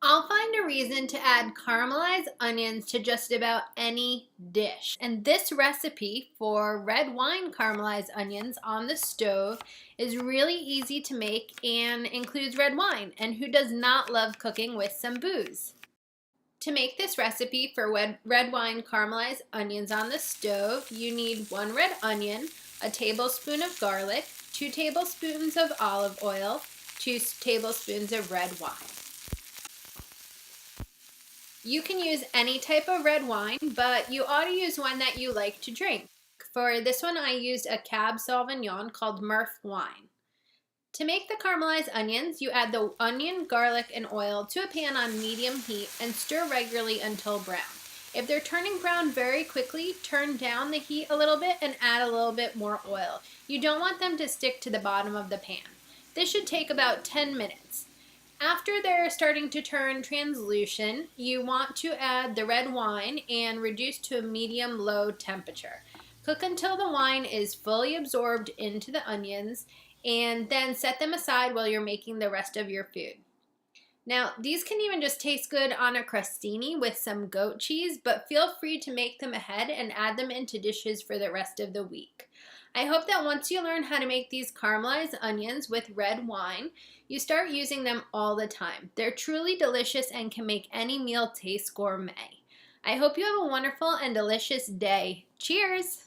I'll find a reason to add caramelized onions to just about any dish. And this recipe for red wine caramelized onions on the stove is really easy to make and includes red wine. And who does not love cooking with some booze? To make this recipe for red wine caramelized onions on the stove, you need 1 red onion, a tablespoon of garlic, 2 tablespoons of olive oil, 2 tablespoons of red wine. You can use any type of red wine, but you ought to use one that you like to drink. For this one, I used a Cab Sauvignon called Murph wine. To make the caramelized onions, you add the onion, garlic, and oil to a pan on medium heat and stir regularly until brown. If they're turning brown very quickly, turn down the heat a little bit and add a little bit more oil. You don't want them to stick to the bottom of the pan. This should take about 10 minutes. After they're starting to turn translucent, you want to add the red wine and reduce to a medium-low temperature. Cook until the wine is fully absorbed into the onions and then set them aside while you're making the rest of your food. Now, these can even just taste good on a crostini with some goat cheese, but feel free to make them ahead and add them into dishes for the rest of the week. I hope that once you learn how to make these caramelized onions with red wine, you start using them all the time. They're truly delicious and can make any meal taste gourmet. I hope you have a wonderful and delicious day. Cheers!